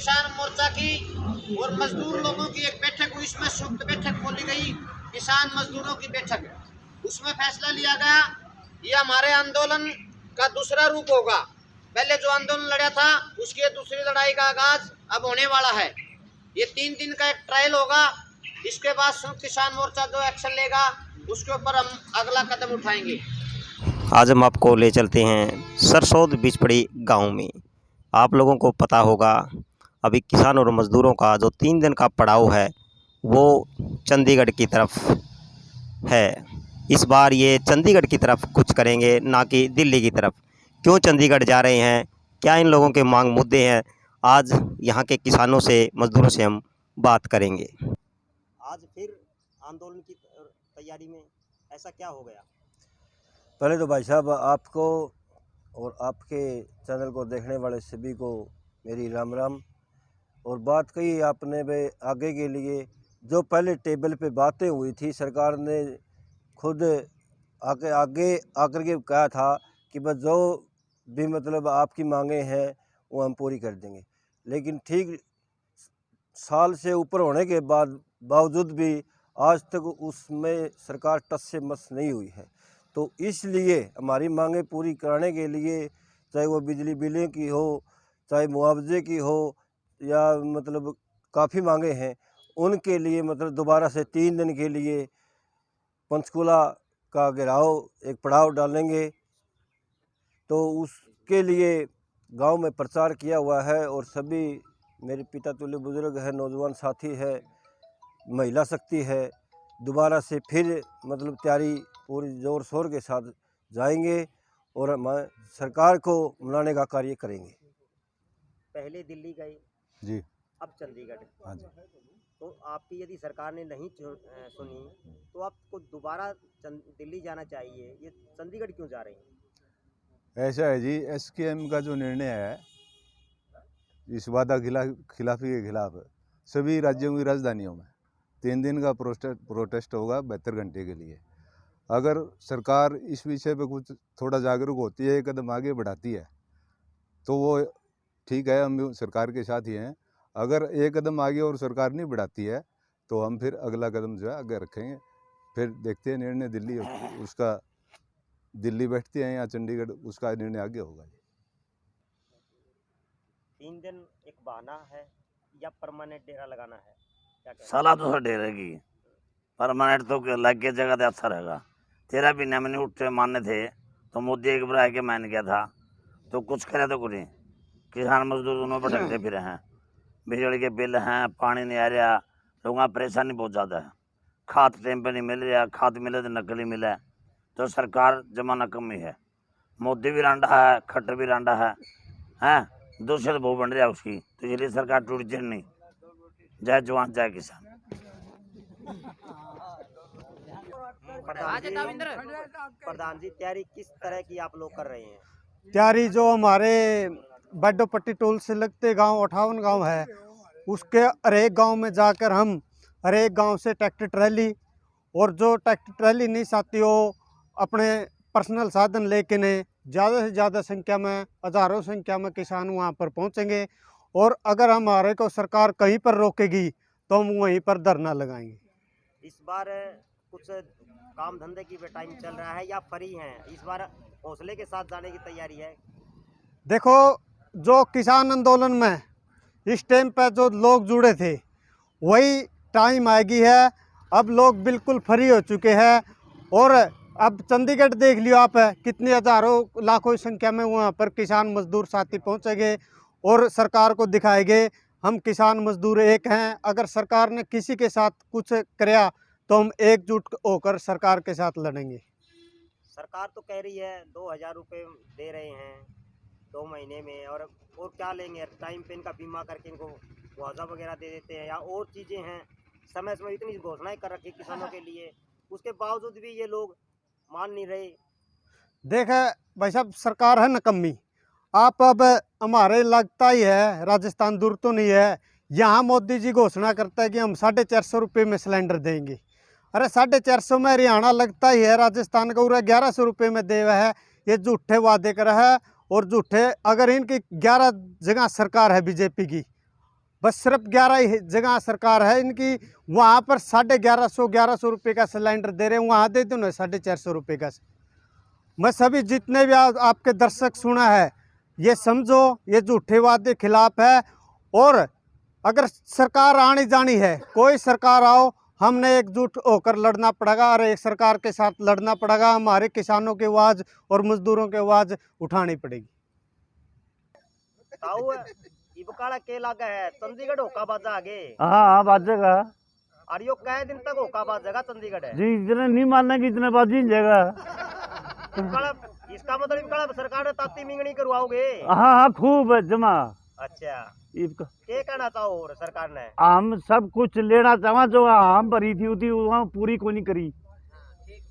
किसान मोर्चा की और मजदूर लोगों की एक बैठक हुई। इसमें संयुक्त बैठक बोली गई, किसान मजदूरों की बैठक। उसमें फैसला लिया गया ये हमारे आंदोलन का दूसरा रूप होगा। पहले जो आंदोलन लड़ा था उसकी दूसरी लड़ाई का आगाज अब होने वाला है। ये 3 दिन का एक ट्रायल होगा। इसके बाद संयुक्त किसान मोर्चा जो एक्शन लेगा उसके ऊपर हम अगला कदम उठाएंगे। आज हम आपको ले चलते हैं सरसोद बिचपड़ी गांव में। आप लोगों को पता होगा अभी किसान और मज़दूरों का जो 3 दिन का पड़ाव है वो चंडीगढ़ की तरफ है। इस बार ये चंडीगढ़ की तरफ कुछ करेंगे, ना कि दिल्ली की तरफ। क्यों चंडीगढ़ जा रहे हैं, क्या इन लोगों के मांग मुद्दे हैं, आज यहाँ के किसानों से मज़दूरों से हम बात करेंगे। आज फिर आंदोलन की तैयारी में ऐसा क्या हो गया? पहले तो भाई साहब आपको और आपके चैनल को देखने वाले सभी को मेरी राम राम। और बात कही आपने भाई आगे के लिए, जो पहले टेबल पे बातें हुई थी, सरकार ने खुद आगे आकर के कहा था कि बस जो भी मतलब आपकी मांगे हैं वो हम पूरी कर देंगे। लेकिन ठीक साल से ऊपर होने के बावजूद भी आज तक उसमें सरकार टस से मस नहीं हुई है। तो इसलिए हमारी मांगें पूरी कराने के लिए, चाहे वो बिजली बिलें की हो, चाहे मुआवजे की हो, या मतलब काफ़ी मांगे हैं, उनके लिए मतलब दोबारा से 3 दिन के लिए पंचकूला का घेराव एक पड़ाव डालेंगे। तो उसके लिए गांव में प्रचार किया हुआ है और सभी मेरे पिता तुल्य बुजुर्ग है, नौजवान साथी है, महिला शक्ति है, दोबारा से फिर मतलब तैयारी पूरी ज़ोर शोर के साथ जाएंगे और हम सरकार को मनाने का कार्य करेंगे। पहले दिल्ली गए जी, अब चंडीगढ़। हाँ जी। तो आपकी यदि सरकार ने नहीं सुनी तो आपको दोबारा दिल्ली जाना चाहिए, ये चंडीगढ़ क्यों जा रहे हैं? ऐसा है जी, SKM का जो निर्णय है इस वादा खिलाफी के खिलाफ सभी राज्यों की राजधानियों में 3 दिन का प्रोटेस्ट होगा 72 घंटे के लिए। अगर सरकार इस विषय पे कुछ थोड़ा जागरूक होती है, एक कदम आगे बढ़ाती है तो वो ठीक है, हम सरकार के साथ ही हैं। अगर एक कदम आगे और सरकार नहीं बढ़ाती है तो हम फिर अगला कदम जो है आगे रखेंगे। फिर देखते हैं निर्णय दिल्ली उसका, दिल्ली बैठती है या चंडीगढ़, उसका निर्णय आगे होगा। 3 दिन एक बहाना है या परमानेंट डेरा लगाना है? क्या साला तो सर डेरे की परमानेंट तो लग के जगह तो अच्छा रहेगा। 13 महीने में नहीं उठते मानने थे तो मोदी एक बार आके मान गया था, तो कुछ करे तो कुछ नहीं। किसान मजदूर दोनों भटकते फिर हैं, बिजली के बिल हैं, पानी नहीं आ रहा, लोगों का परेशानी बहुत ज़्यादा है। खाद टाइम पे नहीं मिल रहा, खाद मिले तो नकली मिले, तो सरकार जमाना कम ही है। मोदी भी रांडा है, खट्टर भी रांडा है, हैं दूसरे बहु बन रहा है उसकी, तो इसलिए सरकार टूट नहीं। जय जवान जय किसान। प्रधान जी, तैयारी किस तरह की आप लोग कर रहे हैं? तैयारी जो हमारे बड्डोपट्टी टोल से लगते गांव 58 गांव है, उसके हर एक गांव में जाकर हम हर एक गांव से ट्रैक्टर ट्रैली, और जो ट्रैक्टर ट्रैली नहीं चाहती हो अपने पर्सनल साधन लेके ने ज़्यादा से ज़्यादा संख्या में, हज़ारों संख्या में किसान वहां पर पहुंचेंगे। और अगर हमारे को सरकार कहीं पर रोकेगी तो हम वहीं पर धरना लगाएंगे। इस बार कुछ काम धंधे की भी टाइम चल रहा है या फ्री हैं? इस बार हौसले के साथ जाने की तैयारी है? देखो, जो किसान आंदोलन में इस टाइम पर जो लोग जुड़े थे वही टाइम आएगी है। अब लोग बिल्कुल फ्री हो चुके हैं और अब चंडीगढ़ देख लियो आप, कितने हज़ारों लाखों संख्या में वहाँ पर किसान मजदूर साथी पहुँचेंगे और सरकार को दिखाएंगे हम किसान मजदूर एक हैं। अगर सरकार ने किसी के साथ कुछ कराया तो हम एकजुट होकर सरकार के साथ लड़ेंगे। सरकार तो कह रही है 2000 रुपये दे रहे हैं 2 महीने में, और क्या लेंगे? टाइम पे इनका बीमा करके इनको मुआवजा वगैरह दे देते हैं, या और चीज़ें हैं। समय समय इतनी घोषणाएं कर रखी किसानों के लिए, उसके बावजूद भी ये लोग मान नहीं रहे। देखे भाई साहब, सरकार है नकम्मी। आप अब हमारे लगता ही है राजस्थान दूर तो नहीं है, यहाँ मोदी जी घोषणा करता है कि हम 450 रुपये में सिलेंडर देंगे। अरे 450 में हरियाणा लगता ही है, राजस्थान का पूरा 1100 रुपये में दे हुआ है। ये झूठे वादे कर रहा है और झूठे, अगर इनकी 11 जगह सरकार है बीजेपी की, बस सिर्फ 11 ही जगह सरकार है इनकी, वहाँ पर 1150 रुपये का सिलेंडर दे रहे हैं, वहाँ दे दो ना 450 रुपये का। मैं सभी जितने भी आपके दर्शक सुना है, ये समझो ये झूठे वादे खिलाफ है। और अगर सरकार आनी जानी है, कोई सरकार आओ, हमने एकजुट होकर लड़ना पड़ेगा और एक सरकार के साथ लड़ना पड़ेगा। हमारे किसानों की आवाज़ और मजदूरों की आवाज़ उठानी पड़ेगी। इबकाड़ा के लागा है चंडीगढ़ होका बाजा आगे। हाँ बाजेगा और यो कई दिन तक होका बाजेगा चंडीगढ़ है जी, इतने नहीं मानेगी इतने बाजी जाएगा। इसका मतलब इबकाड़ा सरकार ने ताती मिंगनी करवाओगे? हाँ हाँ खूब है जमा। अच्छा, इबका क्या कहना चाहो और सरकार ने? हम सब कुछ लेना चाहा, जो हम भरी थी उती वहाँ पूरी को नहीं करी।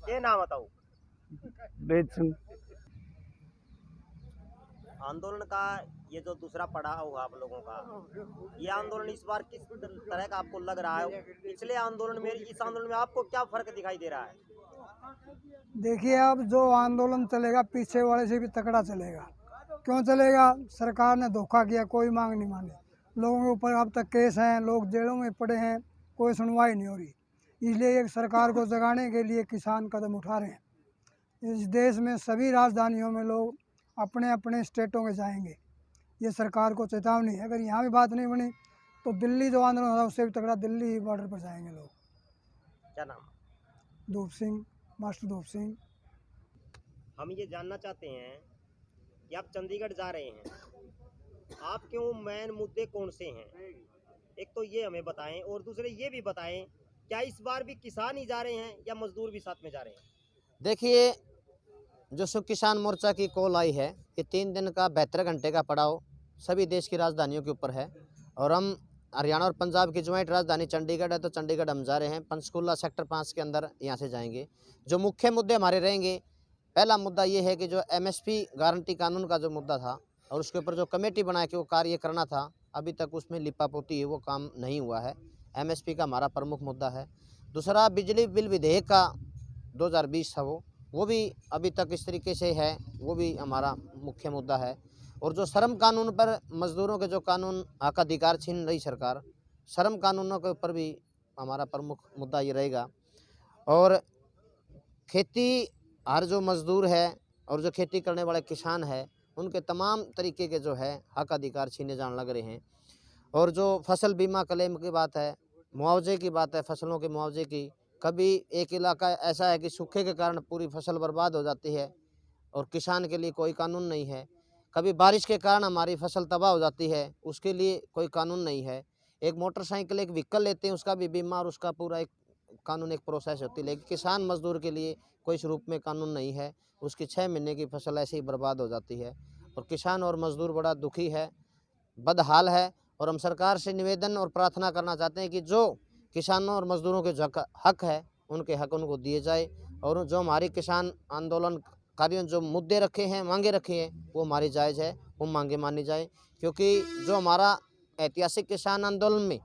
ये नाम बताओ। बेच सिंह। आंदोलन का ये जो दूसरा पड़ाव हुआ आप लोगों का, ये आंदोलन इस बार किस तरह का आपको लग रहा है? पिछले आंदोलन में, इस आंदोलन में आपको क्या फर्क दिखाई दे रहा है? देखिए, अब जो आंदोलन चलेगा पीछे वाले से भी तकड़ा चलेगा। क्यों चलेगा? सरकार ने धोखा किया, कोई मांग नहीं मानी, लोगों के ऊपर अब तक केस हैं, लोग जेलों में पड़े हैं, कोई सुनवाई नहीं हो रही। इसलिए एक सरकार को जगाने के लिए किसान कदम उठा रहे हैं। इस देश में सभी राजधानियों में लोग अपने अपने स्टेटों में जाएंगे। ये सरकार को चेतावनी है, अगर यहाँ भी बात नहीं बनी तो दिल्ली जो आंदोलन होगा उससे भी तगड़ा दिल्ली बॉर्डर पर जाएंगे लोग। क्या नाम? धूप सिंह, मास्टर धूप सिंह। हम ये जानना चाहते हैं कि आप चंडीगढ़ जा रहे हैं, आप क्यों, मेन मुद्दे कौन से हैं? एक तो ये हमें बताएं, और दूसरे ये भी बताएं क्या इस बार भी किसान ही जा रहे हैं या मजदूर भी साथ में जा रहे हैं? देखिए, जो संयुक्त किसान मोर्चा की कॉल आई है, ये 3 दिन का 72 घंटे का पड़ाव सभी देश की राजधानियों के ऊपर है। और हम हरियाणा और पंजाब की ज्वाइंट राजधानी चंडीगढ़ है, तो चंडीगढ़ हम जा रहे हैं। पंचकूला सेक्टर 5 के अंदर यहाँ से जाएंगे। जो मुख्य मुद्दे हमारे रहेंगे, पहला मुद्दा ये है कि जो MSP गारंटी कानून का जो मुद्दा था और उसके ऊपर जो कमेटी बना के वो कार्य करना था, अभी तक उसमें लिपापोती है, वो काम नहीं हुआ है। MSP का हमारा प्रमुख मुद्दा है। दूसरा, बिजली बिल विधेयक का 2020 था, वो भी अभी तक इस तरीके से है, वो भी हमारा मुख्य मुद्दा है। और जो श्रम कानून पर मजदूरों के जो कानून हक अधिकार छीन रही सरकार, श्रम कानूनों के ऊपर भी हमारा प्रमुख मुद्दा ये रहेगा। और खेती, हर जो मजदूर है और जो खेती करने वाले किसान है, उनके तमाम तरीके के जो है हक अधिकार छीने जाने लग रहे हैं। और जो फसल बीमा क्लेम की बात है, मुआवजे की बात है, फसलों के मुआवजे की, कभी एक इलाका ऐसा है कि सूखे के कारण पूरी फसल बर्बाद हो जाती है और किसान के लिए कोई कानून नहीं है। कभी बारिश के कारण हमारी फसल तबाह हो जाती है, उसके लिए कोई कानून नहीं है। एक मोटरसाइकिल, एक व्हीकल लेते हैं, उसका भी बीमा और उसका पूरा एक कानून, एक प्रोसेस होती है। लेकिन किसान मजदूर के लिए कोई इस रूप में कानून नहीं है। उसकी 6 महीने की फसल ऐसे ही बर्बाद हो जाती है और किसान और मजदूर बड़ा दुखी है, बदहाल है। और हम सरकार से निवेदन और प्रार्थना करना चाहते हैं कि जो किसानों और मजदूरों के जो हक है, उनके हक उनको दिए जाए। और जो हमारी किसान आंदोलनकारियों जो मुद्दे रखे हैं, मांगे रखे हैं, वो हमारी जायज़ है, वो मांगे मानी जाए। क्योंकि जो हमारा ऐतिहासिक किसान आंदोलन में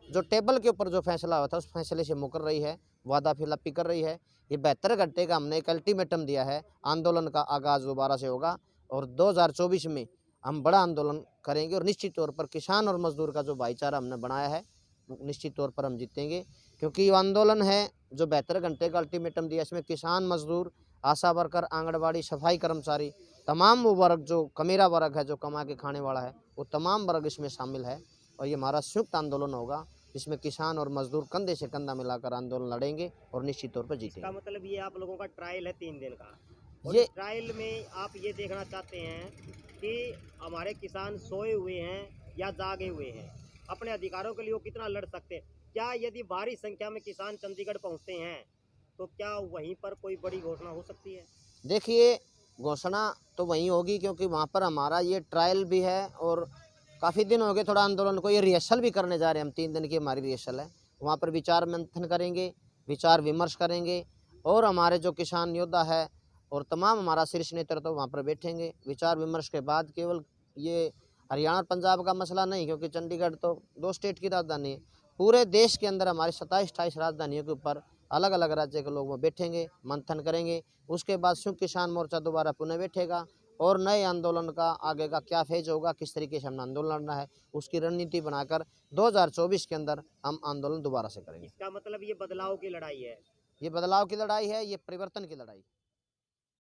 जो टेबल के ऊपर जो फैसला हुआ था, उस फैसले से मुकर रही है, वादा खिलाफी कर रही है। ये 72 घंटे का हमने एक अल्टीमेटम दिया है, आंदोलन का आगाज़ दोबारा से होगा और 2024 में हम बड़ा आंदोलन करेंगे। और निश्चित तौर पर किसान और मजदूर का जो भाईचारा हमने बनाया है, निश्चित तौर पर हम जीतेंगे। क्योंकि ये आंदोलन है जो 72 घंटे का अल्टीमेटम दिया, इसमें किसान, मजदूर, आशा वर्कर, आंगनबाड़ी, सफाई कर्मचारी, तमाम वो वर्ग, जो कमेरा वर्ग है, जो कमा के खाने वाला है, वो तमाम वर्ग इसमें शामिल है। और ये हमारा संयुक्त आंदोलन होगा, जिसमें किसान और मजदूर कंधे से कंधा मिलाकर आंदोलन लड़ेंगे और निश्चित तौर पर जीतेंगे। इसका मतलब ये आप लोगों का ट्रायल है 3 दिन का, और ये ट्रायल में आप ये देखना चाहते हैं कि हमारे किसान सोए हुए हैं या जागे हुए हैं, अपने अधिकारों के लिए वो कितना लड़ सकते हैं। क्या यदि भारी संख्या में किसान चंडीगढ़ पहुंचते हैं तो क्या वहीं पर कोई बड़ी घोषणा हो सकती है? देखिए, घोषणा तो वहीं होगी, क्योंकि वहाँ पर हमारा ये ट्रायल भी है और काफ़ी दिन हो गए थोड़ा आंदोलन को, ये रिहर्सल भी करने जा रहे हैं हम। 3 दिन की हमारी रिहर्सल है। वहाँ पर विचार मंथन करेंगे, विचार विमर्श करेंगे और हमारे जो किसान योद्धा है और तमाम हमारा शीर्ष नेतृत्व वहाँ पर बैठेंगे। विचार विमर्श के बाद केवल ये हरियाणा और पंजाब का मसला नहीं, क्योंकि चंडीगढ़ तो 2 स्टेट की राजधानी है, पूरे देश के अंदर हमारी 27-28 राजधानियों के ऊपर अलग अलग राज्य के लोग वो बैठेंगे, मंथन करेंगे। उसके बाद संयुक्त किसान मोर्चा दोबारा पुनः बैठेगा और नए आंदोलन का आगे का क्या फेज होगा, किस तरीके से हमने आंदोलन लड़ना है, उसकी रणनीति बनाकर 2024 के अंदर हम आंदोलन दोबारा से करेंगे। इसका मतलब ये बदलाव की लड़ाई है। ये बदलाव की लड़ाई है, ये परिवर्तन की लड़ाई।